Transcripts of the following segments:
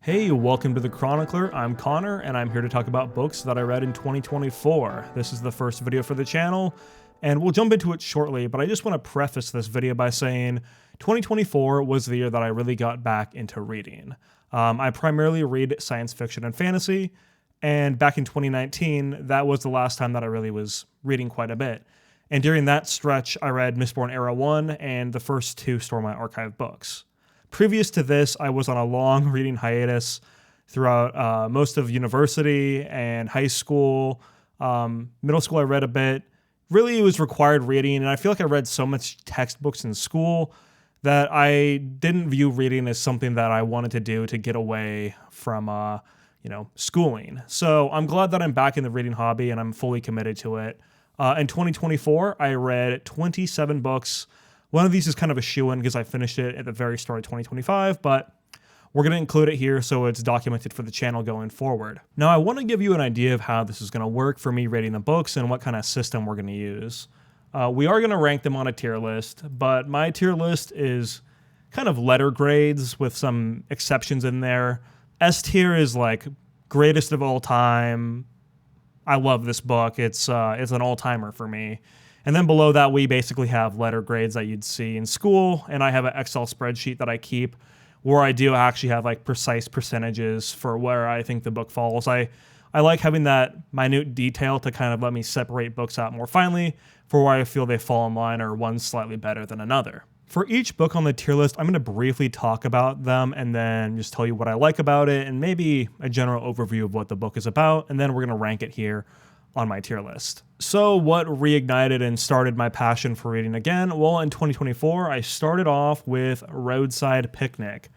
Hey, welcome to The Chronicler. I'm Connor, and I'm here to talk about books that I read in 2024. This is the first video for the channel, and we'll jump into it shortly, but I just want to preface this video by saying 2024 was the year that I really got back into reading. I primarily read science fiction and fantasy, and back in 2019, that was the last time that I really was reading quite a bit. And during that stretch, I read Mistborn Era 1 and the first two Stormlight Archive books. Previous to this, I was on a long reading hiatus throughout most of university and high school. Middle school, I read a bit. Really, it was required reading, and I feel like I read so much textbooks in school that I didn't view reading as something that I wanted to do to get away from, schooling. So I'm glad that I'm back in the reading hobby, and I'm fully committed to it. In 2024, I read 27 books. One of these is kind of a shoo-in because I finished it at the very start of 2025, but we're going to include it here so it's documented for the channel going forward. Now, I want to give you an idea of how this is going to work for me rating the books and what kind of system we're going to use. We are going to rank them on a tier list, but my tier list is kind of letter grades with some exceptions in there. S tier is like greatest of all time. I love this book. It's an all-timer for me. And then below that, we basically have letter grades that you'd see in school. And I have an Excel spreadsheet that I keep where I do actually have like precise percentages for where I think the book falls. I like having that minute detail to kind of let me separate books out more finely for where I feel they fall in line or one's slightly better than another. For each book on the tier list, I'm going to briefly talk about them and then just tell you what I like about it and maybe a general overview of what the book is about. And then we're going to rank it here on my tier list. So what reignited and started my passion for reading again? Well, in 2024, I started off with Roadside Picnic.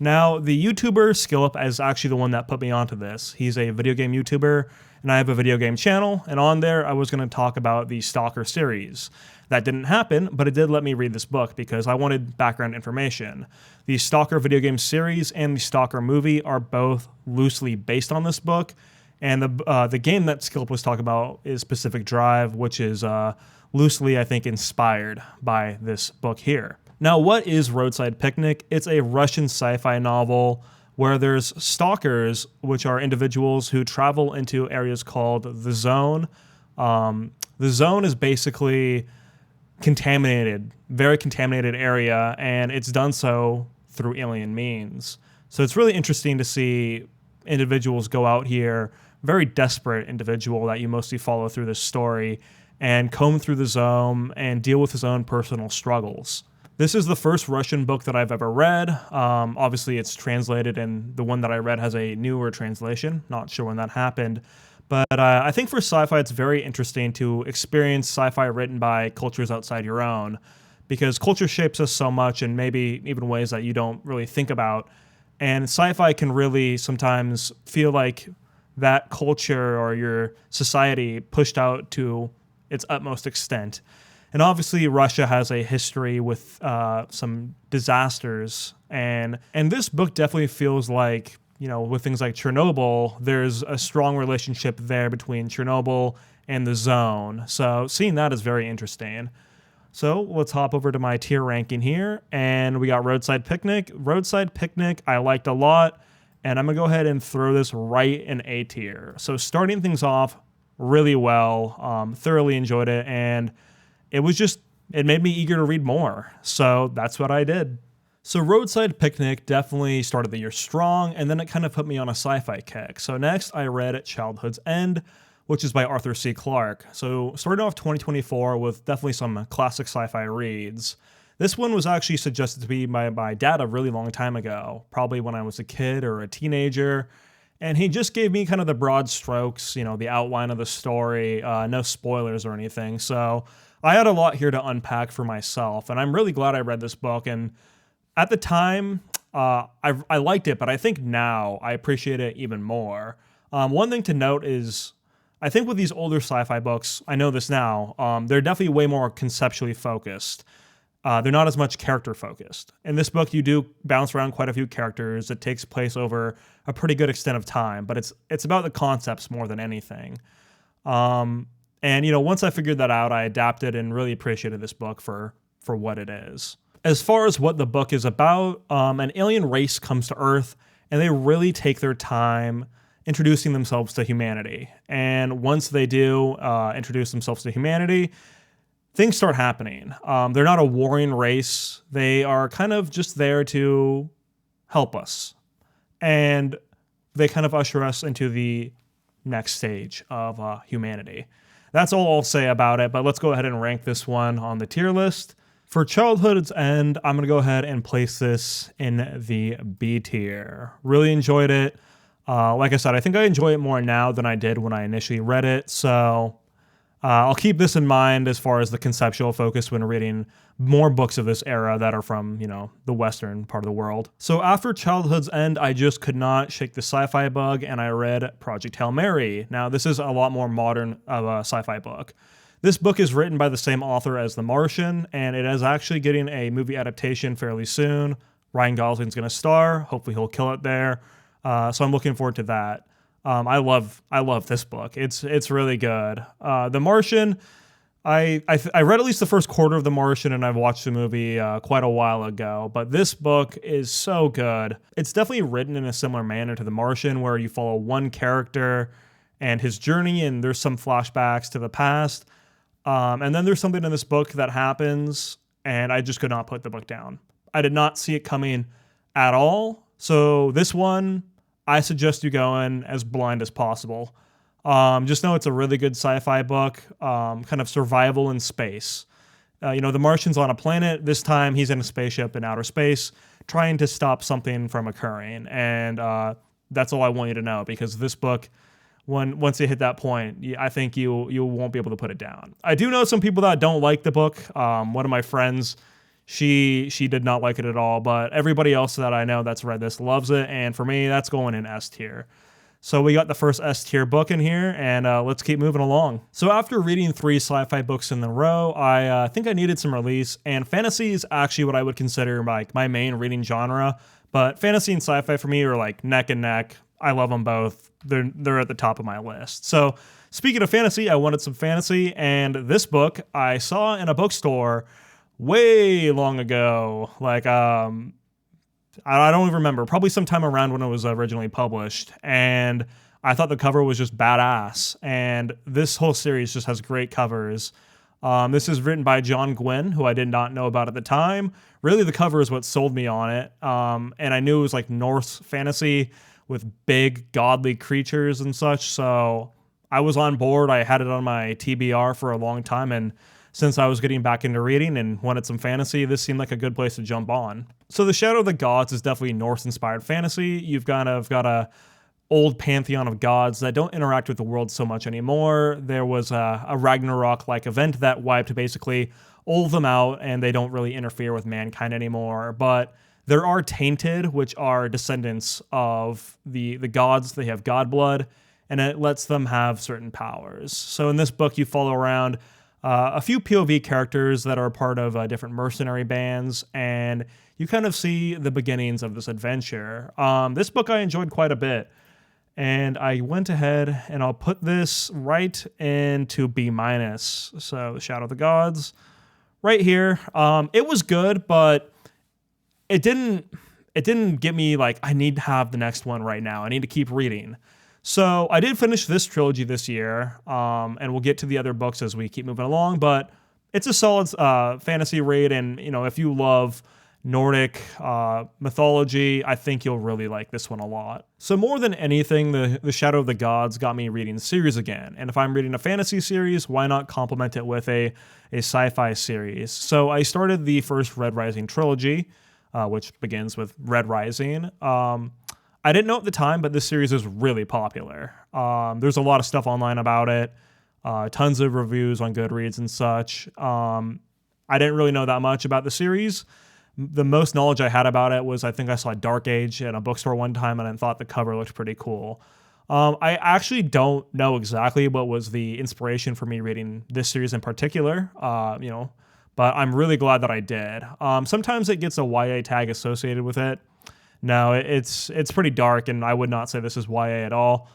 Now, the YouTuber Skillup is actually the one that put me onto this. He's a video game YouTuber, and I have a video game channel, and on there, I was going to talk about the Stalker series. That didn't happen, but it did let me read this book because I wanted background information. The Stalker video game series and the Stalker movie are both loosely based on this book, and the game that Skillup was talking about is Pacific Drive, which is loosely, I think, inspired by this book here. Now, what is Roadside Picnic? It's a Russian sci-fi novel where there's stalkers, which are individuals who travel into areas called the Zone. The Zone is basically contaminated, very contaminated area, and it's done so through alien means. So it's really interesting to see individuals go out here, very desperate individual that you mostly follow through this story, and comb through the Zone and deal with his own personal struggles. This is the first Russian book that I've ever read. Obviously, it's translated, and the one that I read has a newer translation. Not sure when that happened. But I think for sci-fi, it's very interesting to experience sci-fi written by cultures outside your own, because culture shapes us so much in maybe even ways that you don't really think about. And sci-fi can really sometimes feel like that culture or your society pushed out to its utmost extent. And obviously, Russia has a history with some disasters. And this book definitely feels like, with things like Chernobyl, there's a strong relationship there between Chernobyl and the Zone. So seeing that is very interesting. So let's hop over to my tier ranking here. And we got Roadside Picnic. Roadside Picnic, I liked a lot. And I'm going to go ahead and throw this right in A tier. So starting things off really well, thoroughly enjoyed it. And it made me eager to read more. So that's what I did. So Roadside Picnic definitely started the year strong, and then it kind of put me on a sci-fi kick. So next I read Childhood's End, which is by Arthur C. Clarke. So starting off 2024 with definitely some classic sci-fi reads. This one was actually suggested to me by my dad a really long time ago, probably when I was a kid or a teenager. And he just gave me kind of the broad strokes, the outline of the story, no spoilers or anything. So I had a lot here to unpack for myself, and I'm really glad I read this book. And at the time, I liked it, but I think now I appreciate it even more. One thing to note is, I think with these older sci-fi books, I know this now, they're definitely way more conceptually focused. They're not as much character focused. In this book, you do bounce around quite a few characters. It takes place over a pretty good extent of time, but it's about the concepts more than anything. And once I figured that out, I adapted and really appreciated this book for what it is. As far as what the book is about, an alien race comes to Earth and they really take their time introducing themselves to humanity. And once they do introduce themselves to humanity, things start happening. They're not a warring race. They are kind of just there to help us. And they kind of usher us into the next stage of humanity. That's all I'll say about it, but let's go ahead and rank this one on the tier list. For Childhood's End, I'm going to go ahead and place this in the B tier. Really enjoyed it. Like I said, I think I enjoy it more now than I did when I initially read it, so I'll keep this in mind as far as the conceptual focus when reading more books of this era that are from, the western part of the world. So after Childhood's End, I just could not shake the sci-fi bug, and I read Project Hail Mary. Now, this is a lot more modern of a sci-fi book. This book is written by the same author as The Martian, and it is actually getting a movie adaptation fairly soon. Ryan Gosling's going to star. Hopefully he'll kill it there. So I'm looking forward to that. I love this book. It's really good. The Martian, I read at least the first quarter of The Martian, and I've watched the movie quite a while ago. But this book is so good. It's definitely written in a similar manner to The Martian, where you follow one character and his journey, and there's some flashbacks to the past. And then there's something in this book that happens, and I just could not put the book down. I did not see it coming at all. So this one, I suggest you go in as blind as possible. Just know it's a really good sci-fi book, kind of survival in space. The Martian's on a planet. This time he's in a spaceship in outer space trying to stop something from occurring. And that's all I want you to know, because this book, once you hit that point, I think you won't be able to put it down. I do know some people that don't like the book. One of my friends, she did not like it at all, but everybody else that I know that's read this loves it, and for me, that's going in S tier. So we got the first S tier book in here, and let's keep moving along. So after reading 3 sci-fi books in a row, I think I needed some release, and fantasy is actually what I would consider my main reading genre, but fantasy and sci-fi for me are like neck and neck. I love them both. They're at the top of my list. So speaking of fantasy, I wanted some fantasy, and this book I saw in a bookstore way long ago. I don't even remember. Probably sometime around when it was originally published, and I thought the cover was just badass. And this whole series just has great covers. This is written by John Gwynne, who I did not know about at the time. Really, the cover is what sold me on it. And I knew it was like Norse fantasy with big godly creatures and such, so I was on board. I had it on my TBR for a long time, and since I was getting back into reading and wanted some fantasy, this seemed like a good place to jump on. So the Shadow of the Gods is definitely Norse-inspired fantasy. You've kind of got a old pantheon of gods that don't interact with the world so much anymore. There was a Ragnarok-like event that wiped basically all of them out, and they don't really interfere with mankind anymore, but there are tainted, which are descendants of the gods. They have god blood, and it lets them have certain powers. So in this book, you follow around a few POV characters that are part of different mercenary bands, and you kind of see the beginnings of this adventure. This book I enjoyed quite a bit, and I went ahead and I'll put this right into B-. So Shadow of the Gods, right here. It was good, but it didn't get me like, I need to have the next one right now. I need to keep reading. So I did finish this trilogy this year, and we'll get to the other books as we keep moving along, but it's a solid fantasy read, and if you love Nordic mythology, I think you'll really like this one a lot. So more than anything, the Shadow of the Gods got me reading series again, and if I'm reading a fantasy series, why not complement it with a sci-fi series? So I started the first Red Rising trilogy, which begins with Red Rising. I didn't know at the time, but this series is really popular. There's a lot of stuff online about it, tons of reviews on Goodreads and such. I didn't really know that much about the series. The most knowledge I had about it was I think I saw Dark Age in a bookstore one time, and I thought the cover looked pretty cool. I actually don't know exactly what was the inspiration for me reading this series in particular, but I'm really glad that I did. Sometimes it gets a YA tag associated with it. No, it's pretty dark, and I would not say this is YA at all.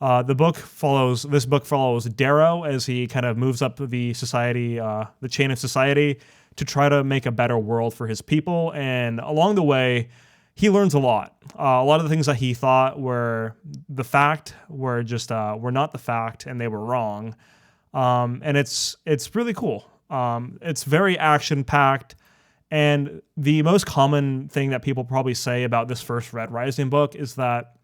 This book follows Darrow as he kind of moves up the society, the chain of society, to try to make a better world for his people. And along the way, he learns a lot. A lot of the things that he thought were the fact were just were not the fact, and they were wrong. And it's really cool. It's very action packed, and the most common thing that people probably say about this first Red Rising book is that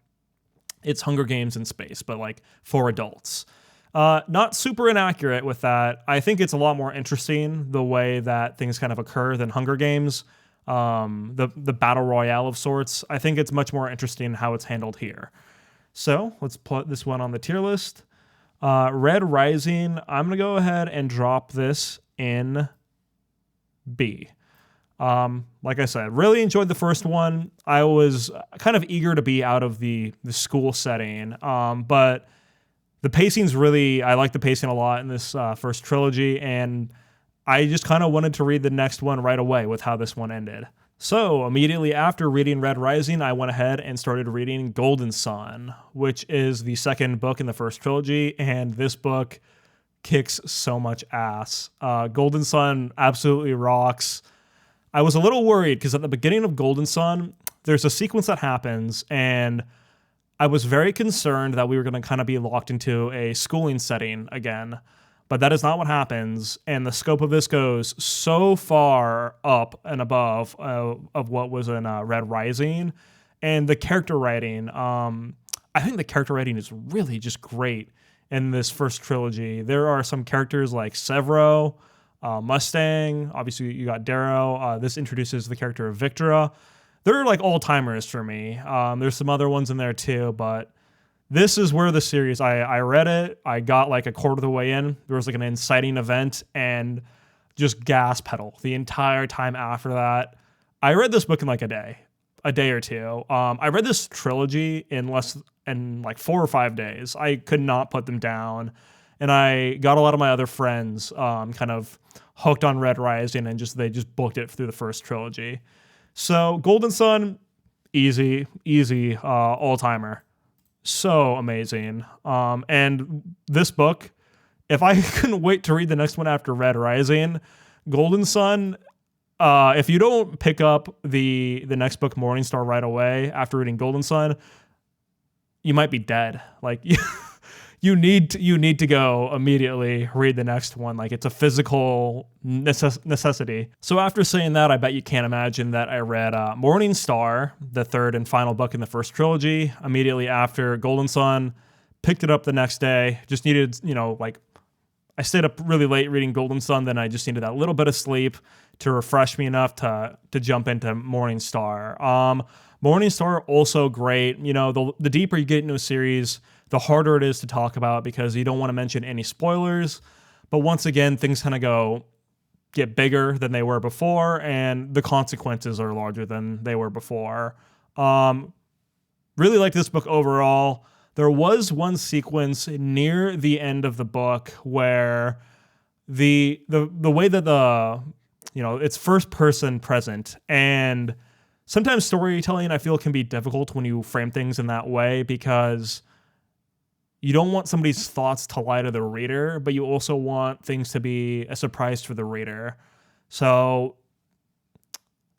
it's Hunger Games in space, but like for adults. Not super inaccurate with that. I think it's a lot more interesting the way that things kind of occur than Hunger Games. The battle royale of sorts. I think it's much more interesting how it's handled here. So let's put this one on the tier list. Red Rising, I'm going to go ahead and drop this in B. Like I said, really enjoyed the first one. I was kind of eager to be out of the school setting, but the pacing's really, I like the pacing a lot in this first trilogy, and I just kind of wanted to read the next one right away with how this one ended. So immediately after reading Red Rising, I went ahead and started reading Golden Sun, which is the second book in the first trilogy, and this book kicks so much ass. Golden Sun absolutely rocks. I was a little worried because at the beginning of Golden Sun, there's a sequence that happens, and I was very concerned that we were going to kind of be locked into a schooling setting again. But that is not what happens, and the scope of this goes so far up and above of what was in Red Rising, and the character writing. I think the character writing is really just great in this first trilogy. There are some characters like Severo, Mustang. Obviously, you got Darrow. This introduces the character of Victora. They're like all-timers for me. There's some other ones in there too, but this is where the series, I read it, I got like a quarter of the way in, there was like an inciting event, and just gas pedal the entire time after that. I read this book in like a day or two. I read this trilogy in like 4 or 5 days. I could not put them down, and I got a lot of my other friends kind of hooked on Red Rising, and they just booked it through the first trilogy. So Golden Sun, easy, all-timer. So amazing. And this book, if I couldn't wait to read the next one after Red Rising, Golden Sun, if you don't pick up the next book, Morningstar, right away after reading Golden Sun, you might be dead. Like you need to go immediately read the next one. Like, it's a physical necessity. So after saying that, I bet you can't imagine that I read Morningstar, the third and final book in the first trilogy, immediately after Golden Sun. Picked it up the next day. Just needed, like, I stayed up really late reading Golden Sun. Then I just needed that little bit of sleep to refresh me enough to jump into Morningstar. Morningstar, also great. The deeper you get into a series, the harder it is to talk about because you don't want to mention any spoilers. But once again, things kind of get bigger than they were before, and the consequences are larger than they were before. Really like this book overall. There was one sequence near the end of the book where the way that it's first person present, and sometimes storytelling I feel can be difficult when you frame things in that way because you don't want somebody's thoughts to lie to the reader, but you also want things to be a surprise for the reader. So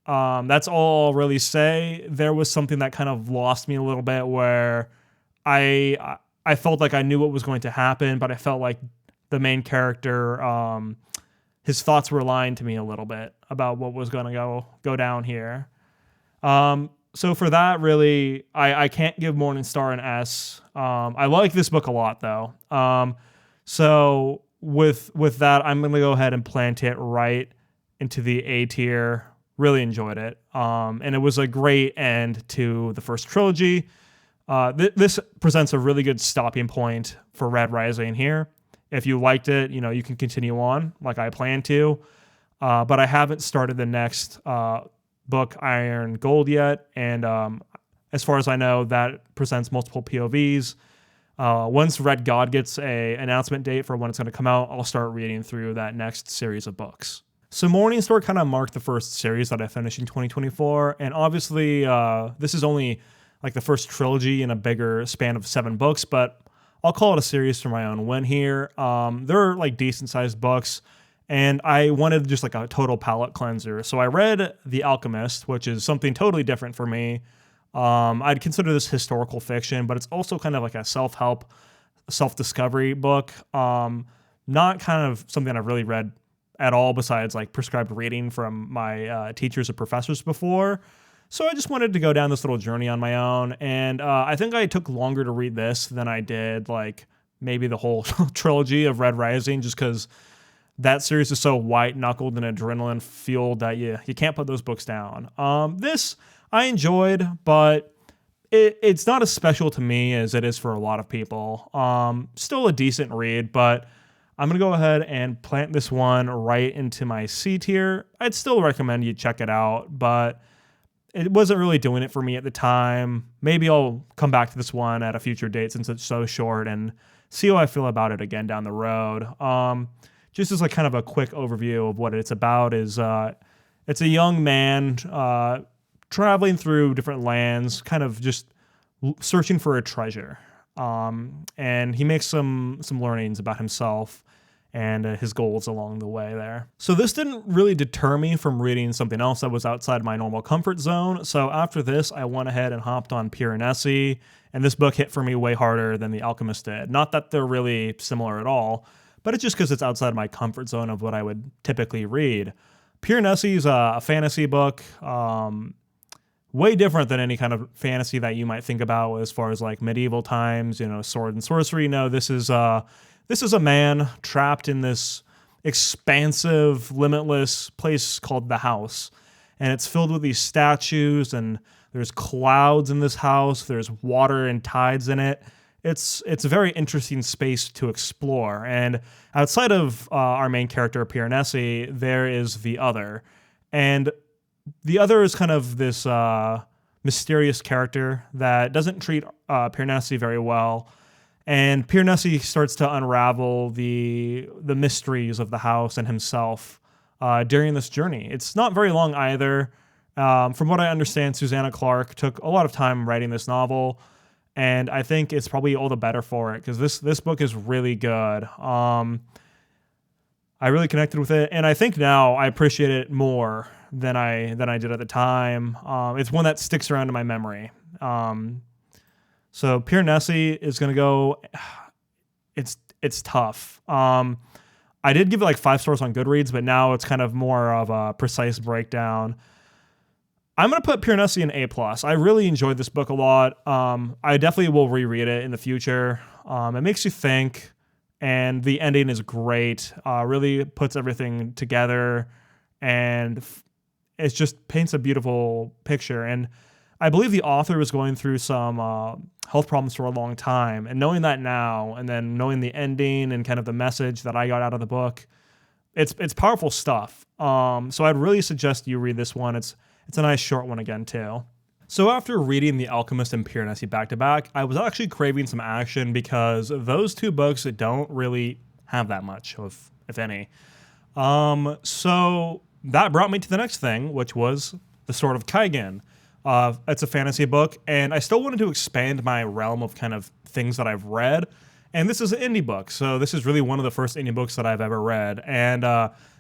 that's all I'll really say. There was something that kind of lost me a little bit where I felt like I knew what was going to happen, but I felt like the main character, his thoughts were lying to me a little bit about what was going to go down here. So for that, really, I can't give Morningstar an S. I like this book a lot, though. So with that, I'm going to go ahead and plant it right into the A tier. Really enjoyed it. And it was a great end to the first trilogy. This presents a really good stopping point for Red Rising here. If you liked it, you can continue on like I plan to. But I haven't started the next book, Iron Gold, yet. And as far as I know, that presents multiple POVs. Once Red God gets a announcement date for when it's going to come out, I'll start reading through that next series of books. So Morningstar kind of marked the first series that I finished in 2024. And obviously, this is only like the first trilogy in a bigger span of 7 books, but I'll call it a series for my own win here. They're like decent sized books. and I wanted just like a total palate cleanser. So I read The Alchemist, which is something totally different for me. I'd consider this historical fiction, but it's also kind of like a self-help, self-discovery book. Not kind of something I've really read at all besides like prescribed reading from my teachers or professors before. So I just wanted to go down this little journey on my own, and I think I took longer to read this than I did like maybe the whole trilogy of Red Rising, just because that series is so white-knuckled and adrenaline-fueled that you can't put those books down. This I enjoyed, but it's not as special to me as it is for a lot of people. Still a decent read, but I'm going to go ahead and plant this one right into my C tier. I'd still recommend you check it out, but it wasn't really doing it for me at the time. Maybe I'll come back to this one at a future date since it's so short and see how I feel about it again down the road. Just as like kind of a quick overview of what it's about is it's a young man traveling through different lands, kind of just searching for a treasure. And he makes some learnings about himself and his goals along the way there. So this didn't really deter me from reading something else that was outside my normal comfort zone. So after this, I went ahead and hopped on Piranesi, and this book hit for me way harder than The Alchemist did. Not that they're really similar at all, but it's just because it's outside my comfort zone of what I would typically read. Piranesi is a fantasy book, way different than any kind of fantasy that you might think about as far as like medieval times, sword and sorcery. No, this is a man trapped in this expansive, limitless place called the house. And it's filled with these statues, and there's clouds in this house. There's water and tides in it. It's a very interesting space to explore. And outside of our main character, Piranesi, there is the Other. And the Other is kind of this mysterious character that doesn't treat Piranesi very well. And Piranesi starts to unravel the mysteries of the house and himself during this journey. It's not very long either. From what I understand, Susanna Clarke took a lot of time writing this novel, and I think it's probably all the better for it because this book is really good. I really connected with it, and I think now I appreciate it more than I did at the time. It's one that sticks around in my memory. So Piranesi is going to go, it's tough. I did give it like 5 stars on Goodreads, but now it's kind of more of a precise breakdown. I'm going to put Piranesi in A+. I really enjoyed this book a lot. I definitely will reread it in the future. It makes you think, and the ending is great. Really puts everything together, and it just paints a beautiful picture. And I believe the author was going through some health problems for a long time, and knowing that now, and then knowing the ending and kind of the message that I got out of the book, it's powerful stuff. So I'd really suggest you read this one. It's a nice short one again too. So after reading The Alchemist and Piranesi back to back, I was actually craving some action because those two books don't really have that much, if any. So that brought me to the next thing, which was The Sword of Kaigen. It's a fantasy book, and I still wanted to expand my realm of kind of things that I've read. And this is an indie book, so this is really one of the first indie books that I've ever read. And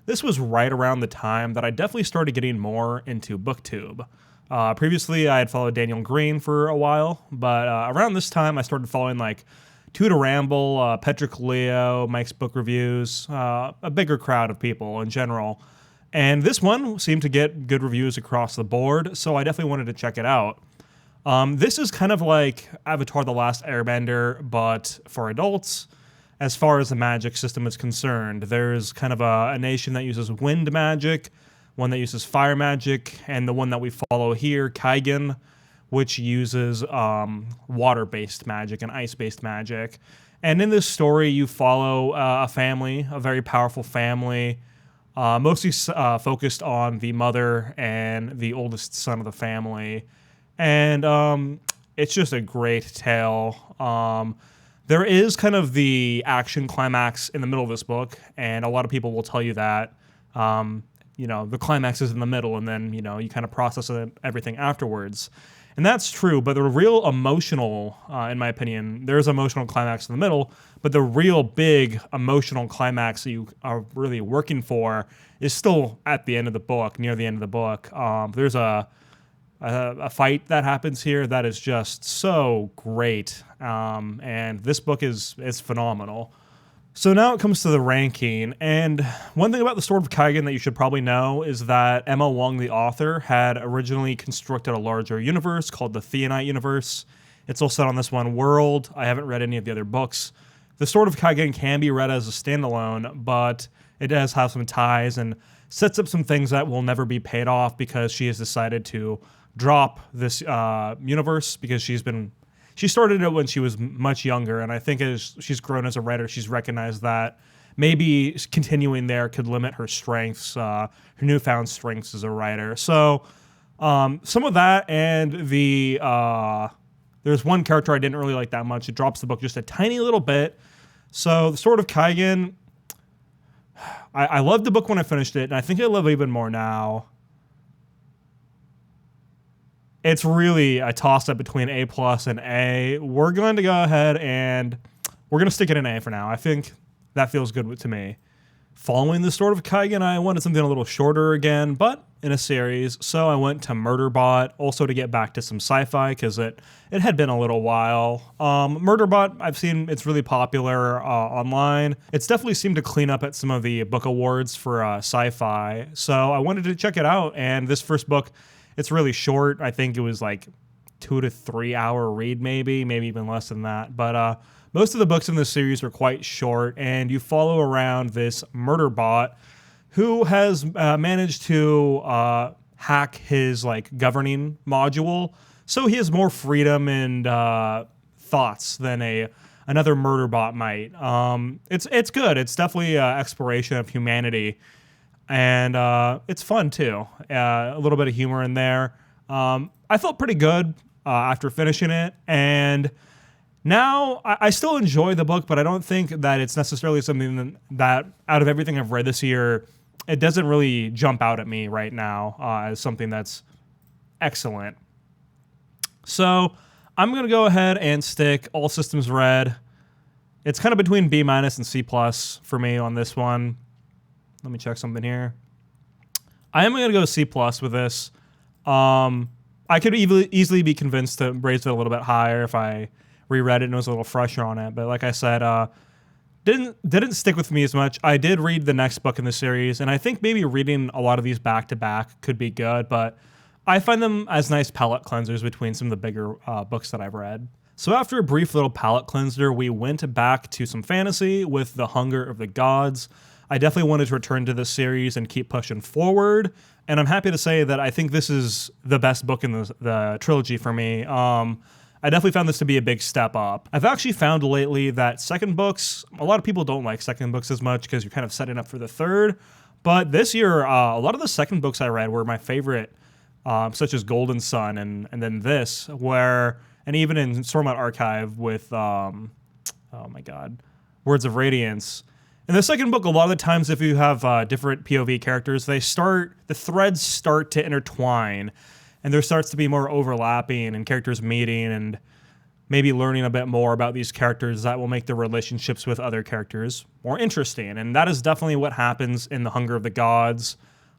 this was right around the time that I definitely started getting more into BookTube. Previously, I had followed Daniel Green for a while, but around this time, I started following like Two to Ramble, Petrick Leo, Mike's Book Reviews, a bigger crowd of people in general. And this one seemed to get good reviews across the board, so I definitely wanted to check it out. This is kind of like Avatar: The Last Airbender, but for adults, as far as the magic system is concerned. There's kind of a nation that uses wind magic, one that uses fire magic, and the one that we follow here, Kaigen, which uses water-based magic and ice-based magic. And in this story, you follow a family, a very powerful family, mostly focused on the mother and the oldest son of the family. And it's just a great tale. There is kind of the action climax in the middle of this book, and a lot of people will tell you that, the climax is in the middle, and then, you kind of process everything afterwards. And that's true, but the real emotional, in my opinion, there's emotional climax in the middle, but the real big emotional climax that you are really working for is still at the end of the book, near the end of the book. There's a fight that happens here that is just so great, and this book is phenomenal. So now it comes to the ranking, and one thing about the Sword of Kaigen that you should probably know is that Emma Wong, the author, had originally constructed a larger universe called the Theonite universe. It's all set on this one world. I haven't read any of the other books. The Sword of Kaigen can be read as a standalone, but it does have some ties and sets up some things that will never be paid off because she has decided to drop this universe because she started it when she was much younger, and I think as she's grown as a writer, she's recognized that maybe continuing there could limit her strengths, her newfound strengths as a writer. So some of that, and there's one character I didn't really like that much. It drops the book just a tiny little bit. So the Sword of Kaigen, I loved the book when I finished it, and I think I love it even more now. It's really a toss-up between A+ and A. We're going to go ahead and we're going to stick it in A for now. I think that feels good to me. Following the Sword of Kaigen, I wanted something a little shorter again, but in a series. So I went to Murderbot, also to get back to some sci-fi, because it had been a little while. Murderbot, I've seen it's really popular online. It's definitely seemed to clean up at some of the book awards for sci-fi. So I wanted to check it out, and this first book, it's really short. I think it was like 2 to 3 hour read, maybe even less than that. But most of the books in this series are quite short, and you follow around this Murderbot who has managed to hack his like governing module, so he has more freedom and thoughts than another Murderbot might. It's good. It's definitely an exploration of humanity. And it's fun, too. A little bit of humor in there. I felt pretty good after finishing it. And now I still enjoy the book, but I don't think that it's necessarily something that out of everything I've read this year, it doesn't really jump out at me right now as something that's excellent. So I'm going to go ahead and stick All Systems Red. It's kind of between B- and C+ for me on this one. Let me check something here. I am going to go C+ with this. I could easily be convinced to raise it a little bit higher if I reread it and was a little fresher on it. But like I said, didn't stick with me as much. I did read the next book in the series, and I think maybe reading a lot of these back-to-back could be good, but I find them as nice palate cleansers between some of the bigger books that I've read. So after a brief little palate cleanser, we went back to some fantasy with The Hunger of the Gods. I definitely wanted to return to this series and keep pushing forward, and I'm happy to say that I think this is the best book in the trilogy for me. I definitely found this to be a big step up. I've actually found lately that second books, a lot of people don't like second books as much because you're kind of setting up for the third, but this year, a lot of the second books I read were my favorite, such as Golden Sun and then this, and even in Stormlight Archive with, oh my god, Words of Radiance. In the second book, a lot of the times if you have different POV characters, the threads start to intertwine, and there starts to be more overlapping and characters meeting and maybe learning a bit more about these characters that will make the relationships with other characters more interesting. And that is definitely what happens in The Hunger of the Gods.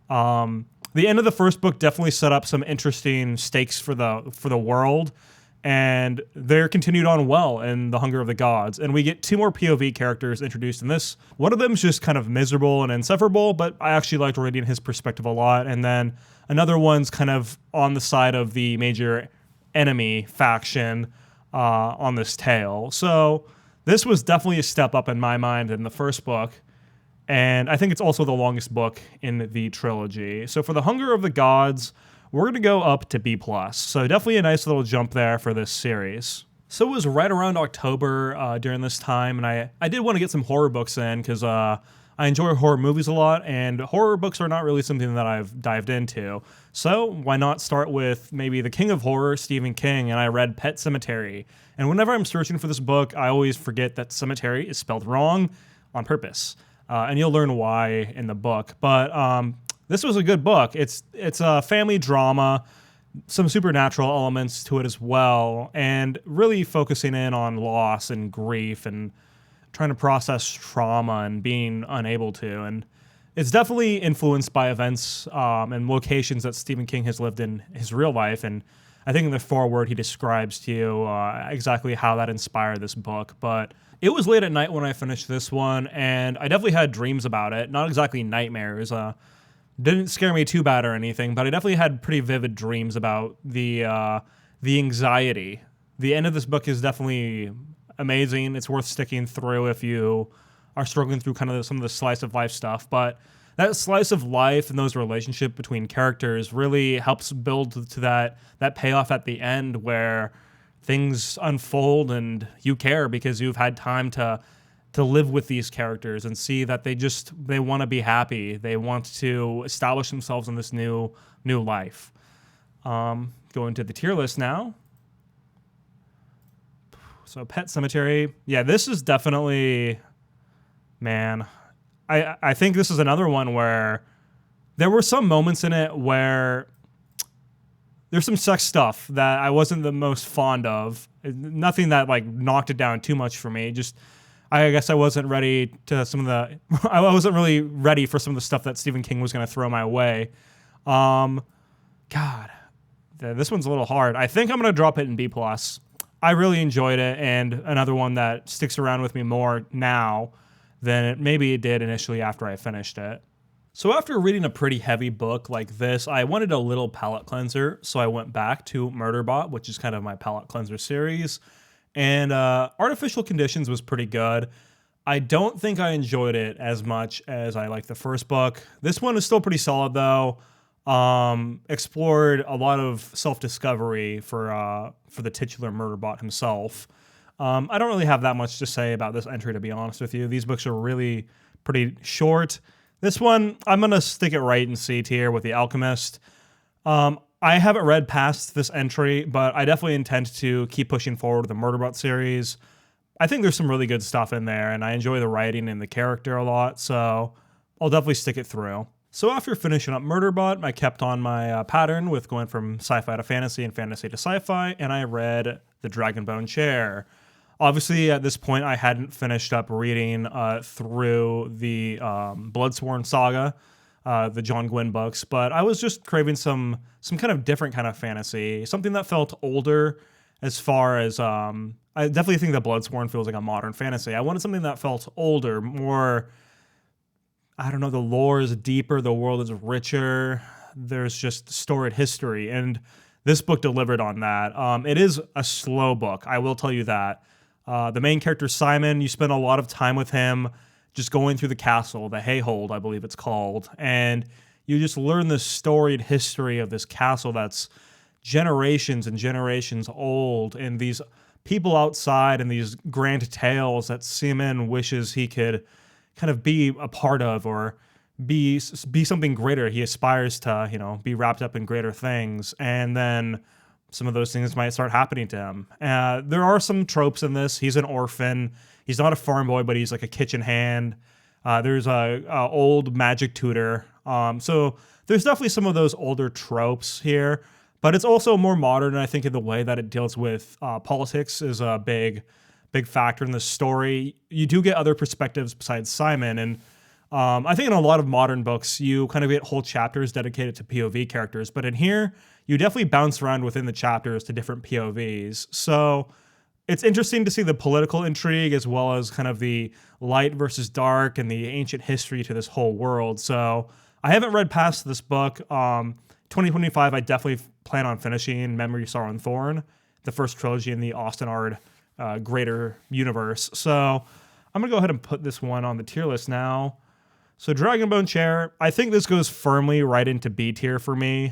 The end of the first book definitely set up some interesting stakes for the world, and they're continued on well in The Hunger of the Gods. And we get 2 more POV characters introduced in this. One of them is just kind of miserable and insufferable, but I actually liked reading his perspective a lot. And then another one's kind of on the side of the major enemy faction on this tale. So this was definitely a step up in my mind in the first book. And I think it's also the longest book in the trilogy. So for The Hunger of the Gods, we're going to go up to B+. So definitely a nice little jump there for this series. So it was right around October during this time, and I did want to get some horror books in because I enjoy horror movies a lot, and horror books are not really something that I've dived into. So why not start with maybe the king of horror, Stephen King, and I read Pet Sematary. And whenever I'm searching for this book, I always forget that cemetery is spelled wrong on purpose. And you'll learn why in the book. But this was a good book. It's a family drama. some supernatural elements to it as well, and really focusing in on loss and grief and trying to process trauma and being unable to. And it's definitely influenced by events and locations that Stephen King has lived in his real life. And I think in the foreword, he describes to you exactly how that inspired this book. But it was late at night when I finished this one, and I definitely had dreams about it. Not exactly nightmares. Didn't scare me too bad or anything, but I definitely had pretty vivid dreams about the anxiety. The end of this book is definitely amazing. It's worth sticking through if you are struggling through kind of some of the slice of life stuff. But that slice of life and those relationships between characters really helps build to that payoff at the end where things unfold and you care because you've had time to live with these characters and see that they want to be happy. They want to establish themselves in this new life. Going to the tier list now. So Pet Sematary. Yeah, this is definitely, man, I think this is another one where there were some moments in it where there's some sex stuff that I wasn't the most fond of. Nothing that like knocked it down too much for me. Just, I guess I wasn't ready to I wasn't really ready for some of the stuff that Stephen King was going to throw my way. God, this one's a little hard. I think I'm going to drop it in B+. I really enjoyed it, and another one that sticks around with me more now than maybe it did initially after I finished it. So after reading a pretty heavy book like this, I wanted a little palate cleanser, so I went back to Murderbot, which is kind of my palate cleanser series, and Artificial Conditions was pretty good. I don't think I enjoyed it as much as I liked the first book. This one is still pretty solid, though. Explored a lot of self-discovery for the titular Murderbot himself. I don't really have that much to say about this entry, to be honest with you. These books are really pretty short. This one, I'm going to stick it right in C tier with The Alchemist. I haven't read past this entry, but I definitely intend to keep pushing forward with the Murderbot series. I think there's some really good stuff in there, and I enjoy the writing and the character a lot, so I'll definitely stick it through. So after finishing up Murderbot, I kept on my pattern with going from sci-fi to fantasy and fantasy to sci-fi, and I read The Dragonbone Chair. Obviously, at this point, I hadn't finished up reading through the Bloodsworn Saga, the John Gwynne books, but I was just craving some kind of different kind of fantasy, something that felt older as far as, I definitely think that Bloodsworn feels like a modern fantasy. I wanted something that felt older, more, I don't know, the lore is deeper, the world is richer, there's just storied history, and this book delivered on that. It is a slow book, I will tell you that. The main character, Simon, you spend a lot of time with him just going through the castle, the Hayhold, I believe it's called, and you just learn the storied history of this castle that's generations and generations old, and these people outside and these grand tales that Simon wishes he could kind of be a part of or be something greater. He aspires to, be wrapped up in greater things, and then some of those things might start happening to him. There are some tropes in this. He's an orphan. He's not a farm boy, but he's like a kitchen hand. There's a old magic tutor. So there's definitely some of those older tropes here, but it's also more modern, I think, in the way that it deals with politics is a big factor in the story. You do get other perspectives besides Simon, and I think in a lot of modern books, you kind of get whole chapters dedicated to POV characters, but in here, you definitely bounce around within the chapters to different POVs. So it's interesting to see the political intrigue as well as kind of the light versus dark and the ancient history to this whole world. So I haven't read past this book. 2025, I definitely plan on finishing Memory, Sorrow, and Thorn, the first trilogy in the Austin Ard greater universe. So I'm going to go ahead and put this one on the tier list now. So Dragonbone Chair, I think this goes firmly right into B tier for me.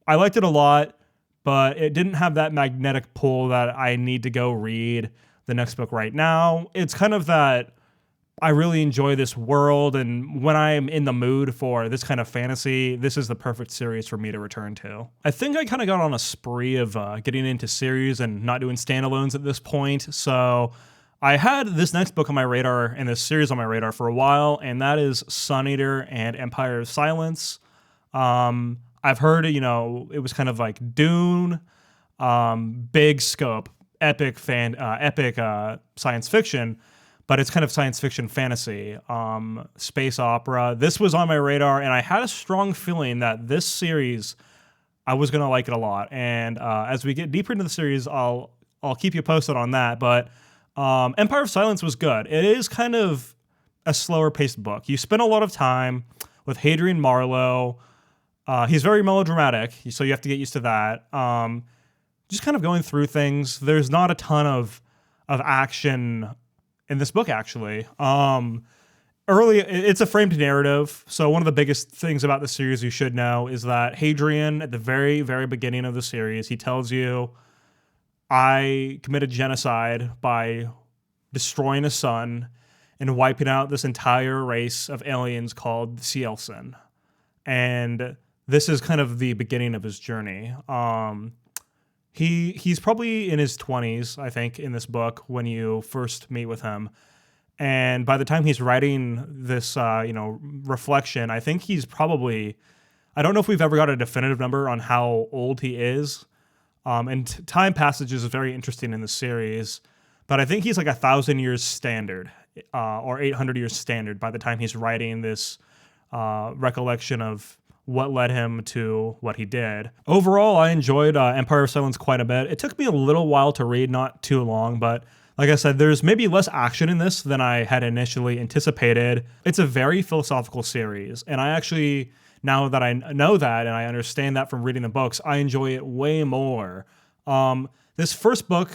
I liked it a lot, but it didn't have that magnetic pull that I need to go read the next book right now. It's kind of that I really enjoy this world, and when I'm in the mood for this kind of fantasy, this is the perfect series for me to return to. I think I kind of got on a spree of getting into series and not doing standalones at this point, so I had this next book on my radar and this series on my radar for a while, and that is Sun Eater and Empire of Silence. I've heard, you know, it was kind of like Dune, big scope, epic science fiction, but it's kind of science fiction fantasy, space opera. This was on my radar, and I had a strong feeling that this series, I was gonna like it a lot. And as we get deeper into the series, I'll keep you posted on that. But Empire of Silence was good. It is kind of a slower paced book. You spend a lot of time with Hadrian Marlowe. He's very melodramatic, so you have to get used to that. Just kind of going through things. There's not a ton of action in this book, actually. It's a framed narrative, so one of the biggest things about the series you should know is that Hadrian, at the very, very beginning of the series, he tells you, I committed genocide by destroying a sun and wiping out this entire race of aliens called the Cielsen. And this is kind of the beginning of his journey. He's probably in his 20s, I think, in this book when you first meet with him. And by the time he's writing this, reflection, I think he's probably, I don't know if we've ever got a definitive number on how old he is. And time passage is very interesting in the series, but I think he's like 1,000 years standard, or 800 years standard by the time he's writing this recollection of what led him to what he did. Overall, I enjoyed Empire of Silence quite a bit. It took me a little while to read, not too long, but like I said, there's maybe less action in this than I had initially anticipated. It's a very philosophical series, and I actually, now that I know that and I understand that from reading the books, I enjoy it way more. This first book,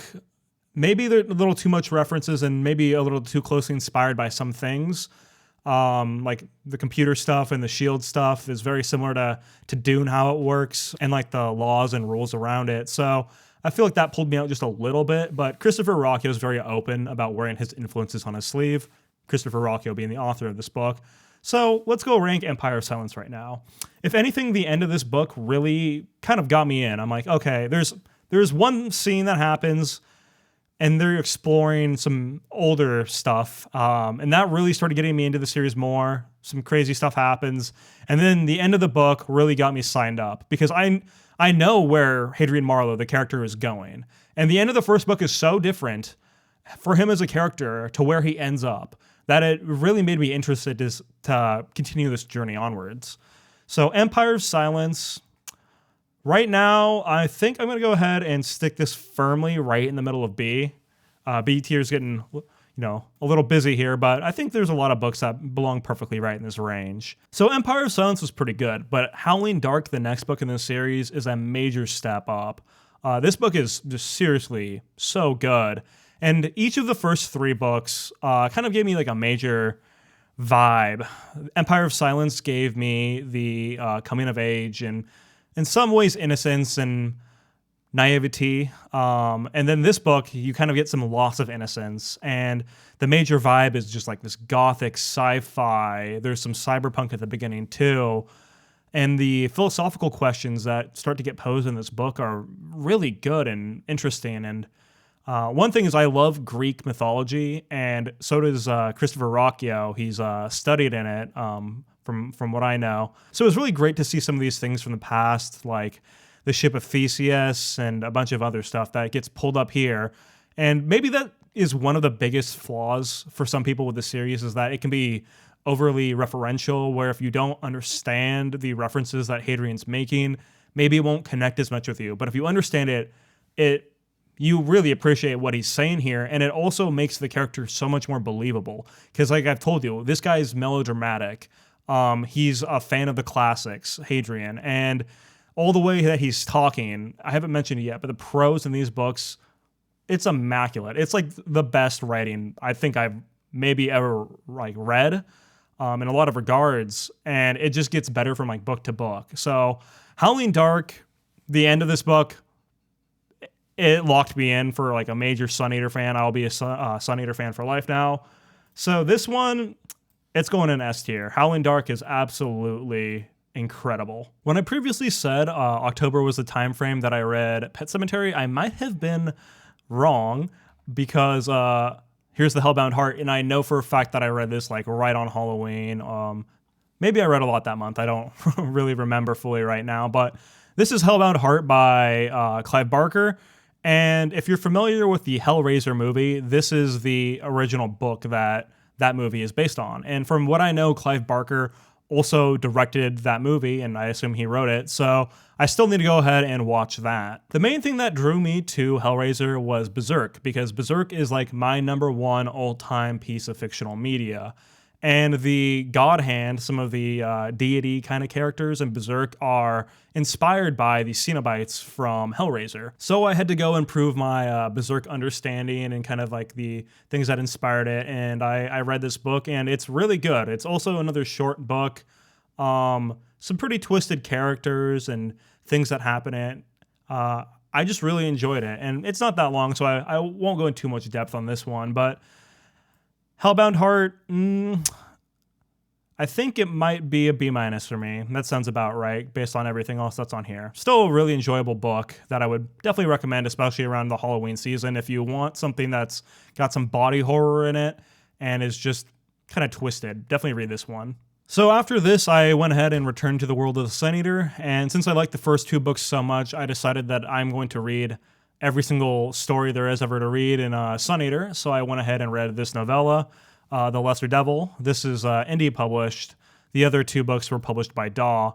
maybe there are a little too much references and maybe a little too closely inspired by some things. Like the computer stuff and the shield stuff is very similar to Dune, how it works, and like the laws and rules around it. So I feel like that pulled me out just a little bit, but Christopher Ruocchio is very open about wearing his influences on his sleeve, Christopher Ruocchio being the author of this book. So let's go rank Empire of Silence right now. If anything, the end of this book really kind of got me in. I'm like, okay, there's one scene that happens, and they're exploring some older stuff, and that really started getting me into the series more. Some crazy stuff happens, and then the end of the book really got me signed up, because I know where Hadrian Marlowe, the character, is going, and the end of the first book is so different for him as a character to where he ends up that it really made me interested to continue this journey onwards. So Empire of Silence, right now, I think I'm going to go ahead and stick this firmly right in the middle of B. B tier is getting, a little busy here, but I think there's a lot of books that belong perfectly right in this range. So Empire of Silence was pretty good, but Howling Dark, the next book in this series, is a major step up. This book is just seriously so good. And each of the first three books kind of gave me like a major vibe. Empire of Silence gave me the coming of age and in some ways innocence and naivety. And then this book, you kind of get some loss of innocence. And the major vibe is just like this gothic sci-fi. There's some cyberpunk at the beginning too. And the philosophical questions that start to get posed in this book are really good and interesting. And one thing is I love Greek mythology, and so does Christopher Ruocchio. He's studied in it from what I know. So it was really great to see some of these things from the past, like the ship of Theseus and a bunch of other stuff that gets pulled up here. And maybe that is one of the biggest flaws for some people with the series, is that it can be overly referential, where if you don't understand the references that Hadrian's making, maybe it won't connect as much with you. But if you understand it you really appreciate what he's saying here, and it also makes the character so much more believable. Because like I've told you, this guy's melodramatic. He's a fan of the classics, Hadrian, and all the way that he's talking, I haven't mentioned it yet, but the prose in these books, it's immaculate. It's like the best writing I think I've maybe ever read in a lot of regards, and it just gets better from like book to book. So Howling Dark, the end of this book, it locked me in for like a major Sun Eater fan. I'll be a Sun Eater fan for life now. So this one, it's going in S tier. Howling Dark is absolutely incredible. When I previously said October was the time frame that I read Pet Sematary, I might have been wrong, because here's the Hellbound Heart, and I know for a fact that I read this like right on Halloween. Maybe I read a lot that month. I don't really remember fully right now. But this is Hellbound Heart by Clive Barker. And if you're familiar with the Hellraiser movie, this is the original book that movie is based on. And from what I know, Clive Barker also directed that movie, and I assume he wrote it. So I still need to go ahead and watch that. The main thing that drew me to Hellraiser was Berserk, because Berserk is like my #1 all-time piece of fictional media. And the God Hand, some of the deity kind of characters in Berserk are inspired by the Cenobites from Hellraiser. So I had to go improve my Berserk understanding and kind of like the things that inspired it. And I read this book, and it's really good. It's also another short book. Some pretty twisted characters and things that happen in it. I just really enjoyed it. And it's not that long, so I won't go into too much depth on this one. But Hellbound Heart, I think it might be a B- for me. That sounds about right based on everything else that's on here. Still a really enjoyable book that I would definitely recommend, especially around the Halloween season. If you want something that's got some body horror in it and is just kind of twisted, definitely read this one. So after this, I went ahead and returned to the world of the Sun Eater. And since I liked the first 2 books so much, I decided that I'm going to read every single story there is ever to read in Sun Eater. So I went ahead and read this novella, The Lesser Devil. This is indie published. The other 2 books were published by DAW.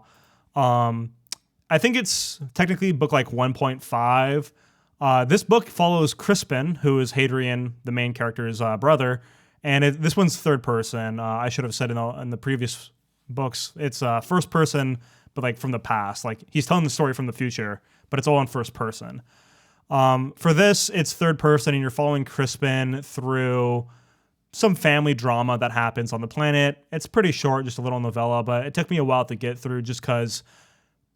I think it's technically book like 1.5. This book follows Crispin, who is Hadrian, the main character's brother. And this one's third person. I should have said in the previous books, it's first person, but like from the past. Like he's telling the story from the future, but it's all in first person. For this, it's third person, and you're following Crispin through some family drama that happens on the planet. It's pretty short, just a little novella, but it took me a while to get through just because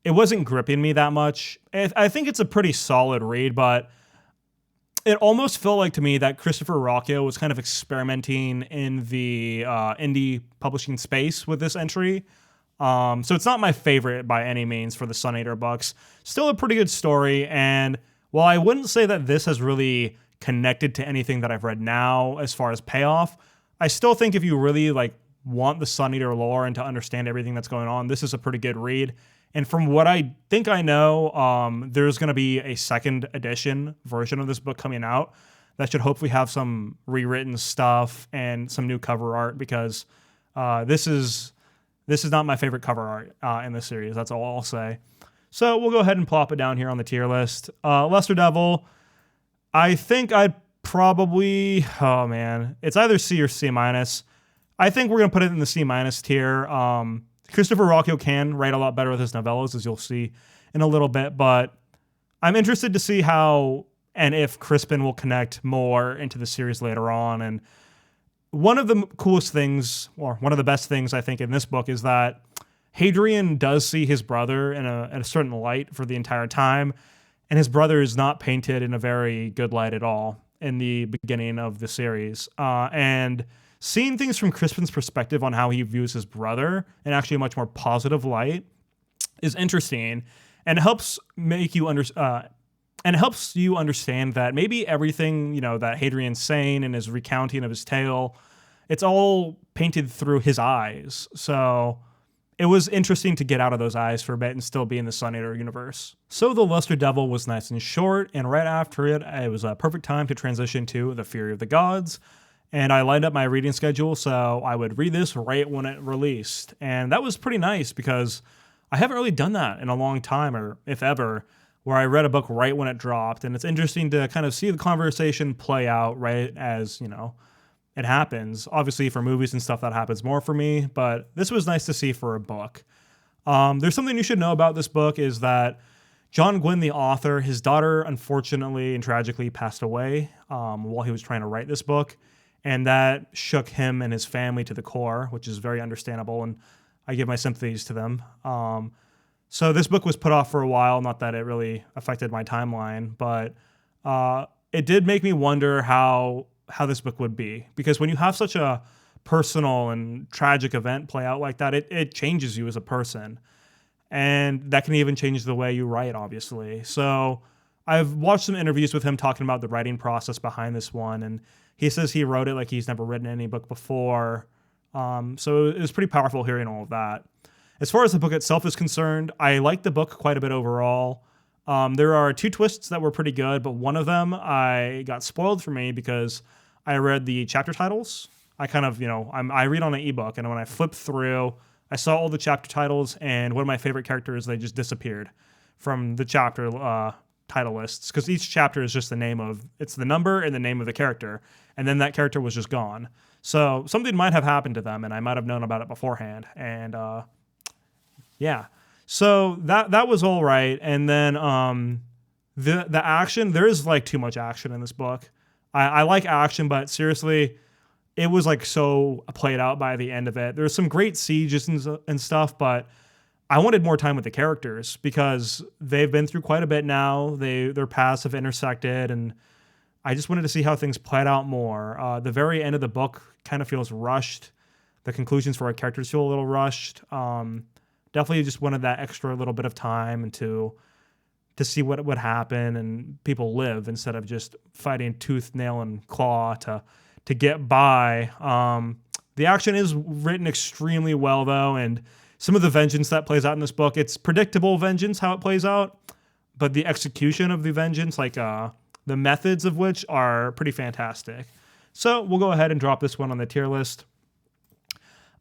it wasn't gripping me that much. I think it's a pretty solid read, but it almost felt like to me that Christopher Rocchio was kind of experimenting in the indie publishing space with this entry. So it's not my favorite by any means for the Sun Eater books. Still a pretty good story, and while I wouldn't say that this has really connected to anything that I've read now as far as payoff, I still think if you really like want the Sun Eater lore and to understand everything that's going on, this is a pretty good read. And from what I think I know, there's going to be a second edition version of this book coming out that should hopefully have some rewritten stuff and some new cover art, because this is not my favorite cover art in this series. That's all I'll say. So we'll go ahead and plop it down here on the tier list. Lesser Devil, I think I'd probably, oh man, it's either C or C-. I think we're going to put it in the C- tier. Christopher Rocchio can write a lot better with his novellas, as you'll see in a little bit, but I'm interested to see how and if Crispin will connect more into the series later on. And one of the coolest things, or one of the best things I think in this book, is that Hadrian does see his brother in a certain light for the entire time, and his brother is not painted in a very good light at all in the beginning of the series. And seeing things from Crispin's perspective on how he views his brother in actually a much more positive light is interesting, and it helps make you understand that maybe everything, you know, that Hadrian's saying and his recounting of his tale, it's all painted through his eyes. So it was interesting to get out of those eyes for a bit and still be in the Sun Eater universe. So The Lesser Devil was nice and short, and right after it was a perfect time to transition to The Fury of the Gods. And I lined up my reading schedule so I would read this right when it released. And that was pretty nice because I haven't really done that in a long time, or if ever, where I read a book right when it dropped. And it's interesting to kind of see the conversation play out right as, you know, it happens. Obviously for movies and stuff that happens more for me, but this was nice to see for a book. There's something you should know about this book is that John Gwynne, the author, his daughter unfortunately and tragically passed away while he was trying to write this book. And that shook him and his family to the core, which is very understandable, and I give my sympathies to them. So this book was put off for a while, not that it really affected my timeline, but it did make me wonder how this book would be. Because when you have such a personal and tragic event play out like that, it changes you as a person. And that can even change the way you write, obviously. So I've watched some interviews with him talking about the writing process behind this one, and he says he wrote it like he's never written any book before. So it was pretty powerful hearing all of that. As far as the book itself is concerned, I like the book quite a bit overall. There are 2 twists that were pretty good, but one of them I got spoiled for me because I read the chapter titles. I kind of, I read on an ebook, and when I flipped through, I saw all the chapter titles, and one of my favorite characters, they just disappeared from the chapter title lists, because each chapter is just it's the number and the name of the character, and then that character was just gone. So something might have happened to them, and I might have known about it beforehand, and yeah. So that was all right, and then the action, there is like too much action in this book. I like action, but seriously, it was like so played out by the end of it. There's some great sieges and stuff, but I wanted more time with the characters because they've been through quite a bit now. Their paths have intersected, and I just wanted to see how things played out more. The very end of the book kind of feels rushed. The conclusions for our characters feel a little rushed. Definitely just wanted that extra little bit of time and to see what would happen and people live instead of just fighting tooth, nail, and claw to get by. The action is written extremely well, though, and some of the vengeance that plays out in this book, it's predictable vengeance, how it plays out, but the execution of the vengeance, like the methods of which are pretty fantastic. So we'll go ahead and drop this one on the tier list.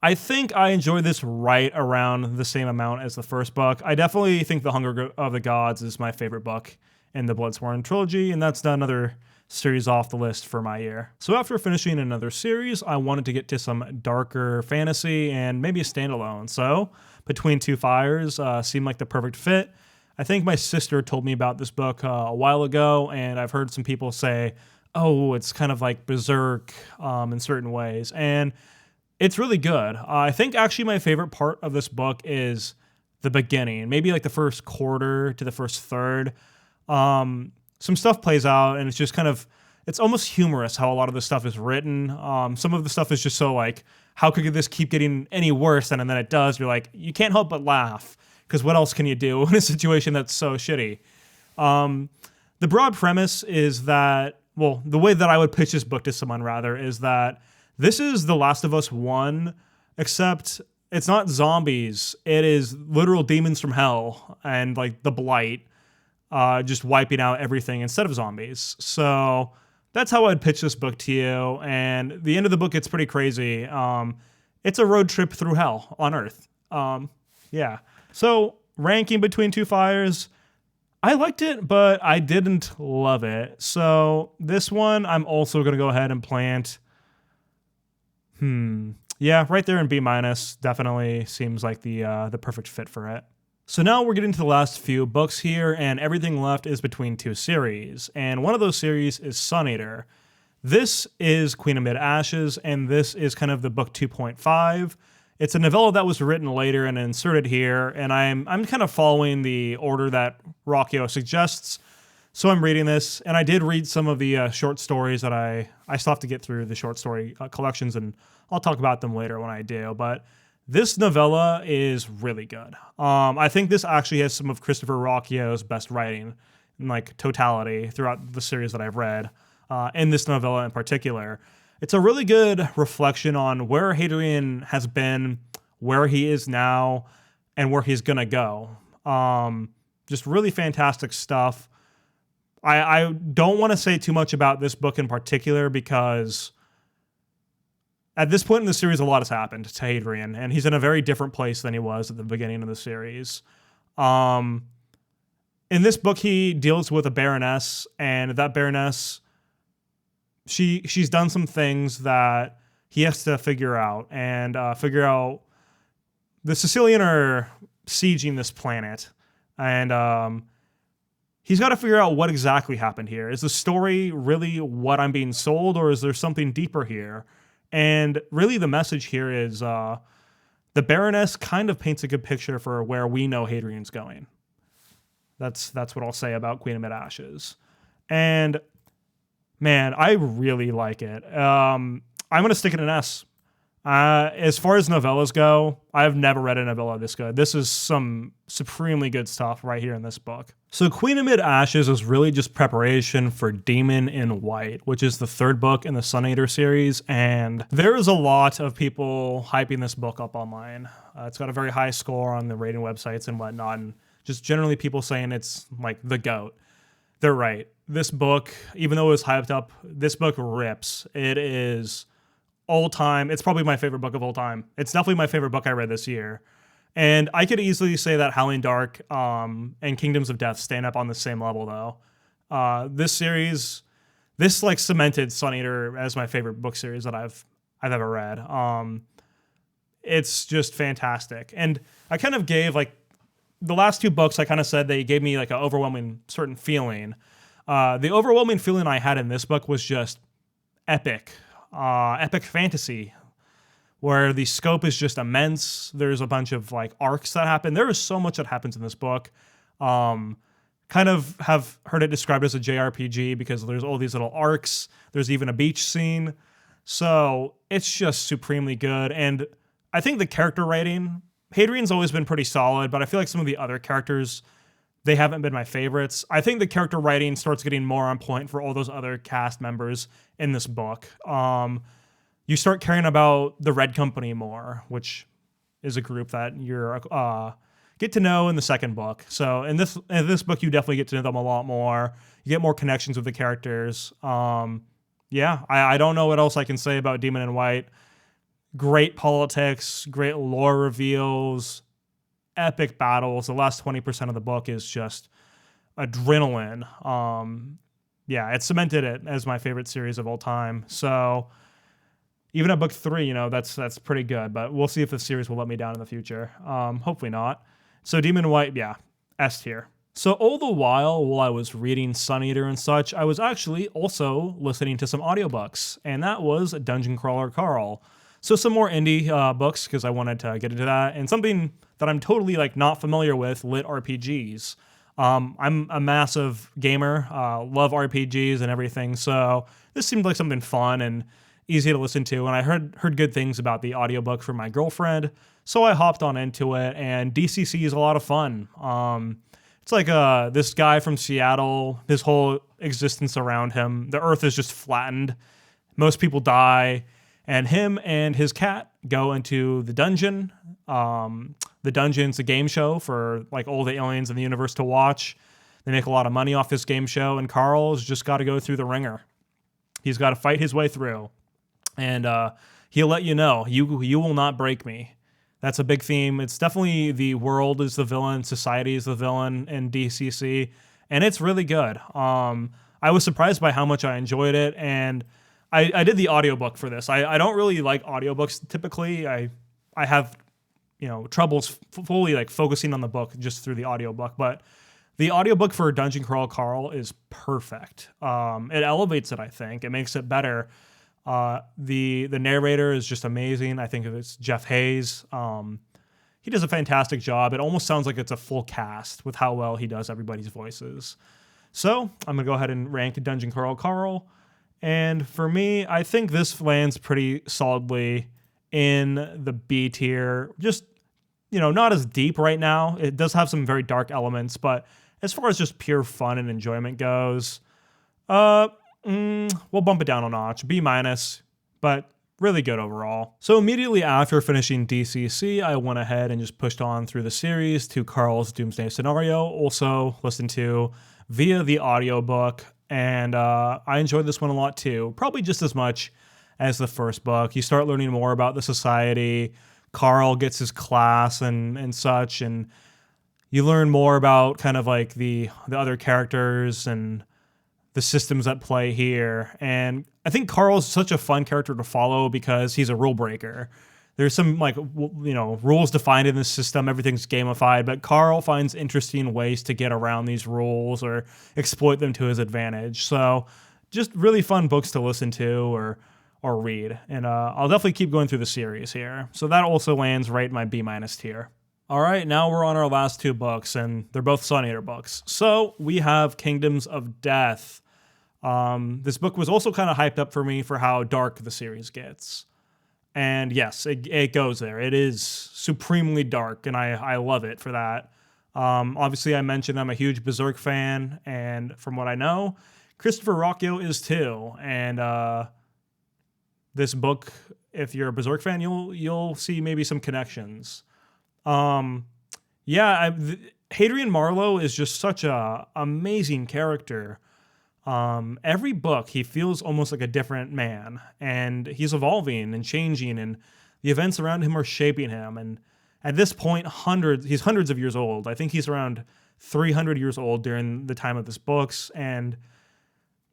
I think I enjoy this right around the same amount as the first book. I definitely think The Hunger of the Gods is my favorite book in the Bloodsworn trilogy, and that's another series off the list for my year. So after finishing another series, I wanted to get to some darker fantasy and maybe a standalone. So Between Two Fires seemed like the perfect fit. I think my sister told me about this book a while ago, and I've heard some people say, oh, it's kind of like Berserk in certain ways. And it's really good. I think actually my favorite part of this book is the beginning, maybe like the first quarter to the first third. Some stuff plays out, and it's just kind of, it's almost humorous how a lot of this stuff is written. Some of the stuff is just so like, how could this keep getting any worse? And then it does. You're like, you can't help but laugh, because what else can you do in a situation that's so shitty? The broad premise is that, well, the way that I would pitch this book to someone rather is that this is The Last of Us 1, except it's not zombies. It is literal demons from hell and like the blight just wiping out everything instead of zombies. So that's how I'd pitch this book to you. And the end of the book, it's pretty crazy. It's a road trip through hell on Earth. Yeah. So ranking Between Two Fires, I liked it, but I didn't love it. So this one, I'm also going to go ahead and plant... Yeah, right there in B-. Definitely seems like the perfect fit for it. So now we're getting to the last few books here, and everything left is between 2 series. And one of those series is Sun Eater. This is Queen Amid Ashes, and this is kind of the book 2.5. It's a novella that was written later and inserted here, and I'm kind of following the order that Rockio suggests. So I'm reading this, and I did read some of the short stories that I still have to get through the short story collections, and I'll talk about them later when I do. But this novella is really good. I think this actually has some of Christopher Rockio's best writing in like totality throughout the series that I've read, in this novella in particular. It's a really good reflection on where Hadrian has been, where he is now, and where he's gonna go. Just really fantastic stuff. I don't want to say too much about this book in particular because at this point in the series, a lot has happened to Hadrian, and he's in a very different place than he was at the beginning of the series. In this book, he deals with a baroness, and that baroness, she's done some things that he has to figure out, and figure out the Sicilian are sieging this planet, and he's got to figure out what exactly happened here. Is the story really what I'm being sold, or is there something deeper here? And really the message here is the Baroness kind of paints a good picture for where we know Hadrian's going. That's what I'll say about Queen Amid Ashes. And man, I really like it. I'm going to stick it an S. As far as novellas go, I've never read a novella this good. This is some supremely good stuff right here in this book. So Queen Amid Ashes is really just preparation for Demon in White, which is the third book in the Sun Eater series, and there is a lot of people hyping this book up online. It's got a very high score on the rating websites and whatnot, and just generally people saying it's like the GOAT. They're right. This book, even though it was hyped up, this book rips. It is all time. It's probably my favorite book of all time. It's definitely my favorite book I read this year. And I could easily say that Howling Dark and Kingdoms of Death stand up on the same level, though. This series, this like cemented Sun Eater as my favorite book series that I've ever read. It's just fantastic. And I kind of gave like the last two books, I kind of said they gave me like an overwhelming certain feeling. The overwhelming feeling I had in this book was just epic. Epic fantasy, where the scope is just immense. There's a bunch of like arcs that happen. There is so much that happens in this book. Kind of have heard it described as a JRPG because there's all these little arcs. There's even a beach scene. So it's just supremely good. And I think the character writing, Hadrian's always been pretty solid, but I feel like some of the other characters, they haven't been my favorites. I think the character writing starts getting more on point for all those other cast members in this book. You start caring about the Red Company more, which is a group that you're get to know in the second book. So in this book, you definitely get to know them a lot more. You get more connections with the characters. Yeah, I don't know what else I can say about Demon in White. Great politics, great lore reveals, epic battles. The last 20% of the book is just adrenaline. Yeah, it cemented it as my favorite series of all time. So even at book 3, you know, that's pretty good, but we'll see if the series will let me down in the future. Hopefully not. So Demon in White, yeah, S tier. So all the while I was reading Sun Eater and such, I was actually also listening to some audiobooks, and that was Dungeon Crawler Carl. So some more indie books, because I wanted to get into that, and something that I'm totally like not familiar with, lit RPGs. I'm a massive gamer, love RPGs and everything, so this seemed like something fun and easy to listen to, and I heard good things about the audiobook from my girlfriend, so I hopped on into it, and DCC is a lot of fun. It's like this guy from Seattle, his whole existence around him, the earth is just flattened, most people die, and him and his cat go into the dungeon. The dungeon's a game show for like all the aliens in the universe to watch. They make a lot of money off this game show, and Carl's just got to go through the ringer. He's got to fight his way through, and he'll let you know, you will not break me. That's a big theme. It's definitely the world is the villain, society is the villain in DCC, and it's really good. I was surprised by how much I enjoyed it, and I did the audiobook for this. I don't really like audiobooks typically. I have, you know, troubles fully like focusing on the book just through the audiobook, but the audiobook for Dungeon Crawl Carl is perfect. It elevates it, I think. It makes it better. The narrator is just amazing. I think it's Jeff Hayes. He does a fantastic job. It almost sounds like it's a full cast with how well he does everybody's voices. So I'm going to go ahead and rank Dungeon Crawl Carl. And for me, I think this lands pretty solidly in the B tier. Just, you know, not as deep right now. It does have some very dark elements, but as far as just pure fun and enjoyment goes, we'll bump it down a notch. B-, but really good overall. So immediately after finishing DCC, I went ahead and just pushed on through the series to Carl's Doomsday scenario, also listened to via the audiobook, and I enjoyed this one a lot too. Probably just as much as the first book. You start learning more about the society. Carl gets his class and such, and you learn more about kind of like the other characters and the systems at play here. And I think Carl's such a fun character to follow because he's a rule breaker. There's some like, you know, rules defined in the system. Everything's gamified, but Carl finds interesting ways to get around these rules or exploit them to his advantage. So just really fun books to listen to or read. And I'll definitely keep going through the series here. So that also lands right in my B- tier. All right, now we're on our last two books, and they're both Sun Eater books. So we have Kingdoms of Death. This book was also kind of hyped up for me for how dark the series gets. And yes, it goes there. It is supremely dark, and I love it for that. Obviously, I mentioned I'm a huge Berserk fan, and from what I know, Christopher Rocchio is too. And this book, if you're a Berserk fan, you'll see maybe some connections. Yeah, Hadrian Marlowe is just such a amazing character. Every book, he feels almost like a different man, and he's evolving and changing, and the events around him are shaping him. And at this point, he's hundreds of years old. I think he's around 300 years old during the time of this books, and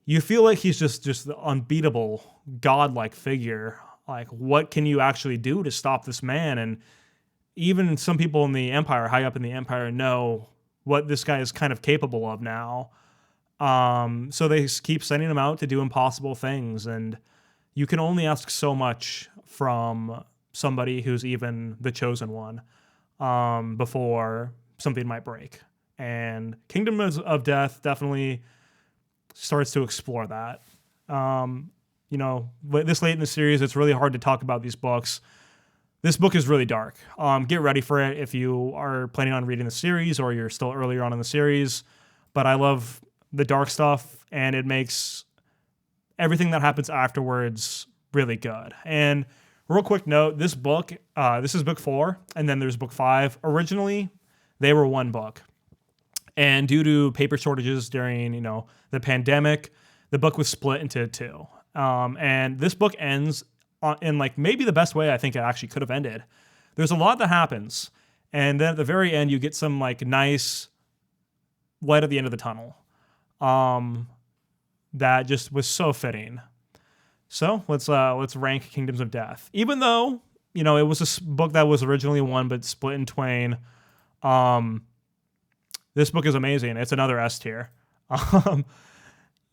you feel like he's just the unbeatable, godlike figure. Like, what can you actually do to stop this man? And even some people in the Empire, high up in the Empire, know what this guy is kind of capable of now. So they keep sending him out to do impossible things, and you can only ask so much from somebody who's even the chosen one, before something might break. And Kingdom of Death definitely starts to explore that. This late in the series, it's really hard to talk about these books. This book is really dark. Get ready for it if you are planning on reading the series or you're still earlier on in the series. But I love the dark stuff, and it makes everything that happens afterwards really good. And real quick note, this book, this is book 4, and then there's book 5. Originally, they were one book. And due to paper shortages during, the pandemic, the book was split into 2. And this book ends in maybe the best way I think it actually could have ended. There's a lot that happens, and then at the very end, you get some nice light at the end of the tunnel. That just was so fitting. So let's rank Kingdoms of Death. Even though, it was a book that was originally one but split in twain, this book is amazing. It's another S tier. My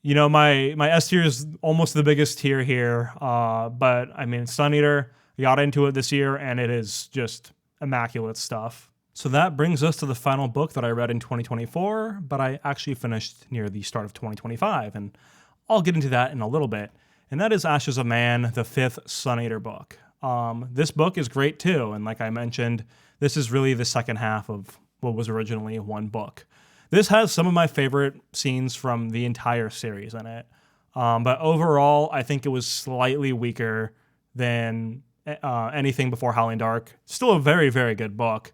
S tier is almost the biggest tier here. But I mean, Sun Eater, got into it this year, and it is just immaculate stuff. So that brings us to the final book that I read in 2024, but I actually finished near the start of 2025, and I'll get into that in a little bit. And that is Ashes of Man, the 5th Sun Eater book. This book is great too, and like I mentioned, this is really the second half of what was originally one book. This has some of my favorite scenes from the entire series in it, but overall, I think it was slightly weaker than anything before Howling Dark. Still a very, very good book.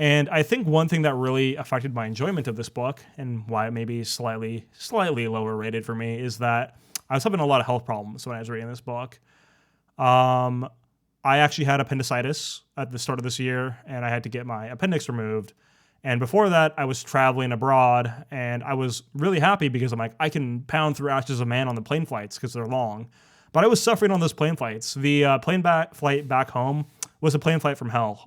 And I think one thing that really affected my enjoyment of this book, and why it may be slightly lower rated for me, is that I was having a lot of health problems when I was reading this book. I actually had appendicitis at the start of this year, and I had to get my appendix removed. And before that, I was traveling abroad, and I was really happy because I'm like, I can pound through Ashes of Man on the plane flights because they're long. But I was suffering on those plane flights. The flight back home was a plane flight from hell.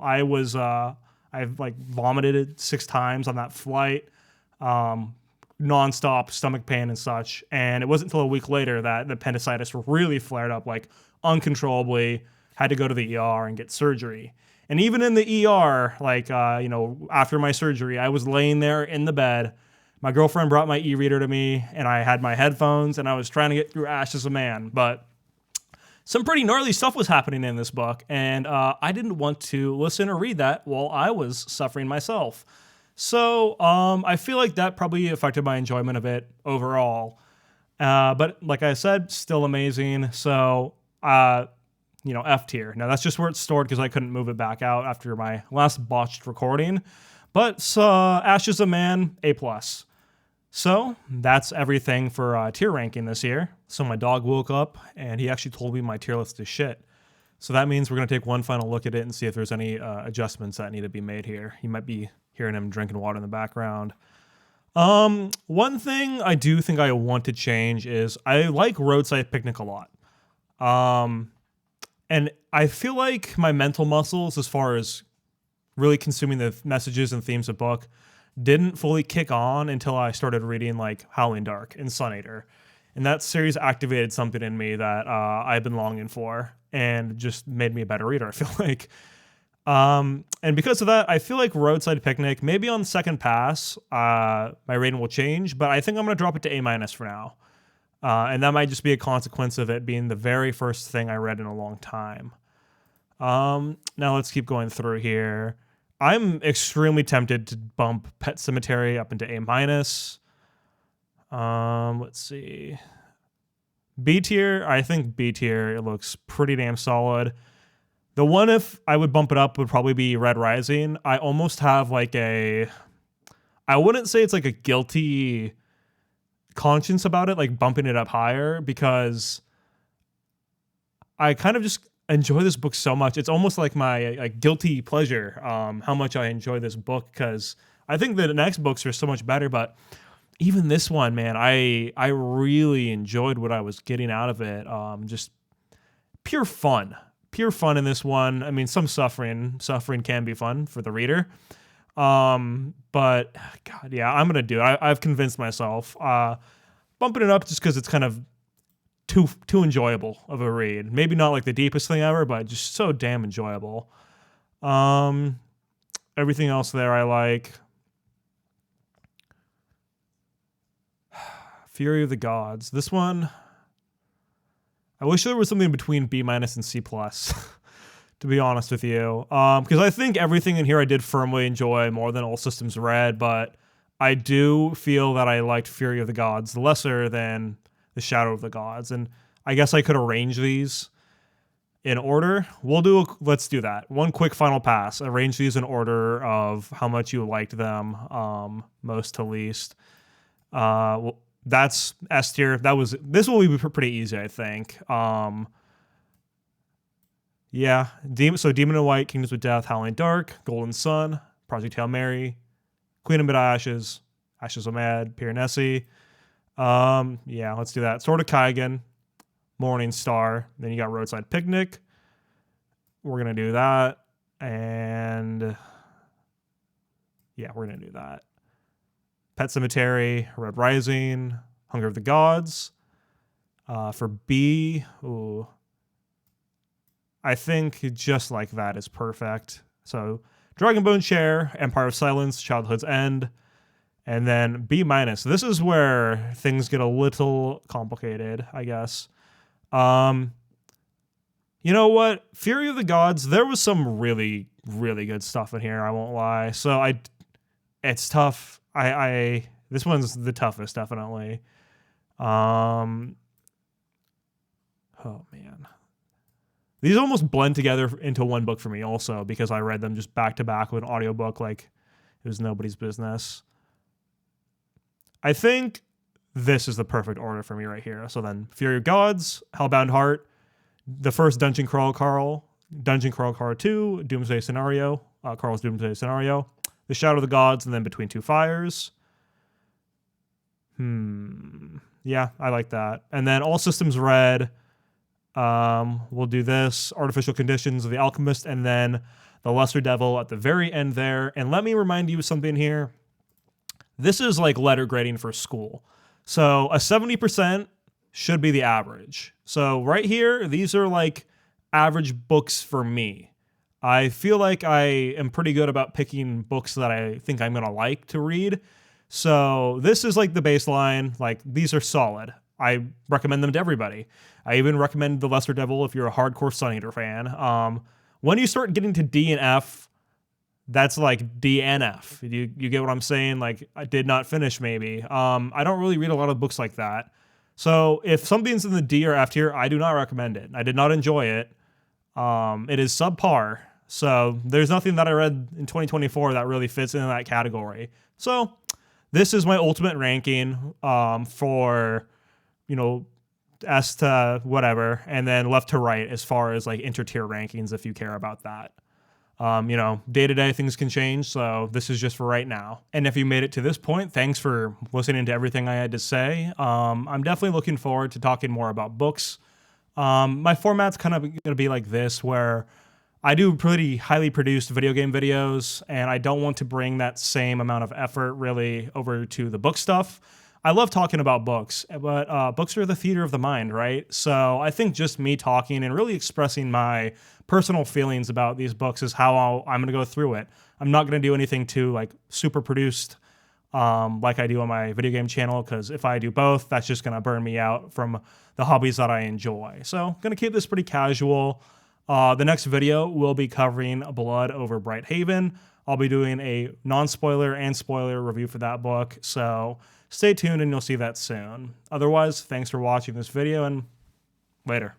I've vomited 6 times on that flight, nonstop stomach pain and such. And it wasn't until a week later that the appendicitis really flared up uncontrollably. Had to go to the ER and get surgery. And even in the ER, after my surgery, I was laying there in the bed. My girlfriend brought my e-reader to me, and I had my headphones, and I was trying to get through Ashes of Man. But some pretty gnarly stuff was happening in this book, and I didn't want to listen or read that while I was suffering myself. So I feel like that probably affected my enjoyment of it overall. But like I said, still amazing. So, F tier. Now that's just where it's stored because I couldn't move it back out after my last botched recording. But Ashes of Man, A+. So that's everything for tier ranking this year. So my dog woke up and he actually told me my tier list is shit. So that means we're going to take one final look at it and see if there's any adjustments that need to be made here. You might be hearing him drinking water in the background. One thing I do think I want to change is I like Roadside Picnic a lot. And I feel like my mental muscles, as far as really consuming the messages and themes of book, didn't fully kick on until I started reading Howling Dark and Sun Eater. And that series activated something in me that I've been longing for and just made me a better reader, I feel like. And because of that, I feel like Roadside Picnic, maybe on the second pass, my rating will change, but I think I'm going to drop it to A- for now. And that might just be a consequence of it being the very first thing I read in a long time. Now let's keep going through here. I'm extremely tempted to bump Pet Sematary up into A-. Let's see. B tier, I think B tier, it looks pretty damn solid. The one if I would bump it up would probably be Red Rising. I almost have like I wouldn't say it's like a guilty conscience about it, like bumping it up higher, because I kind of just enjoy this book so much. It's almost like my guilty pleasure, how much I enjoy this book, because I think the next books are so much better, but even this one, man, I really enjoyed what I was getting out of it. Just pure fun in this one. I mean, some suffering can be fun for the reader. But God, yeah, I'm gonna do it. I've convinced myself. Bumping it up just because it's kind of too enjoyable of a read. Maybe not like the deepest thing ever, but just so damn enjoyable. Everything else there I like. Fury of the Gods. This one, I wish there was something between B- and C+, to be honest with you. Because I think everything in here I did firmly enjoy more than All Systems Red, but I do feel that I liked Fury of the Gods lesser than the Shadow of the Gods, and I guess I could arrange these in order. Let's do that. One quick final pass. Arrange these in order of how much you liked them, most to least. Well, that's S tier. This will be pretty easy, I think. Yeah, so Demon in White, Kingdoms of Death, Howling Dark, Golden Sun, Project Hail Mary, Queen of Mid-Ashes, Ashes of Mad, Piranesi. Yeah, let's do that. Sword of Kaigen, Morning Star. Then you got Roadside Picnic. We're gonna do that, and yeah, we're gonna do that. Pet Sematary, Red Rising, Hunger of the Gods. For B, ooh, I think just like that is perfect. So Dragonbone Chair, Empire of Silence, Childhood's End. And then B-. This is where things get a little complicated, I guess. You know what? Fury of the Gods, there was some really, really good stuff in here, I won't lie. So it's tough. This one's the toughest, definitely. Oh man. These almost blend together into one book for me also, because I read them just back to back with an audiobook like it was nobody's business. I think this is the perfect order for me right here. So then Fury of Gods, Hellbound Heart, the first Dungeon Crawl Carl 2, Doomsday Scenario, Carl's Doomsday Scenario, The Shadow of the Gods, and then Between Two Fires. Yeah, I like that. And then All Systems Red, we'll do this, Artificial Conditions of the Alchemist, and then The Lesser Devil at the very end there. And let me remind you of something here. This is like letter grading for school. So a 70% should be the average. So right here, these are like average books for me. I feel like I am pretty good about picking books that I think I'm going to like to read. So this is like the baseline. Like these are solid. I recommend them to everybody. I even recommend The Lesser Devil if you're a hardcore Sun Eater fan. When you start getting to D and F, that's like DNF. You get what I'm saying? Like, I did not finish, maybe. I don't really read a lot of books like that. So if something's in the D or F tier, I do not recommend it. I did not enjoy it. It is subpar. So there's nothing that I read in 2024 that really fits into that category. So this is my ultimate ranking for, you know, S to whatever, and then left to right as far as like inter-tier rankings if you care about that. You know, day-to-day things can change, so this is just for right now. And if you made it to this point, thanks for listening to everything I had to say. I'm definitely looking forward to talking more about books. My format's kind of going to be like this, where I do pretty highly produced video game videos, and I don't want to bring that same amount of effort really over to the book stuff. I love talking about books, but books are the theater of the mind, right? So I think just me talking and really expressing my personal feelings about these books is how I'm going to go through it. I'm not going to do anything too like super produced like I do on my video game channel, because if I do both, that's just going to burn me out from the hobbies that I enjoy. So I'm going to keep this pretty casual. The next video will be covering Blood over Bright Haven. I'll be doing a non-spoiler and spoiler review for that book, so stay tuned and you'll see that soon. Otherwise, thanks for watching this video, and later.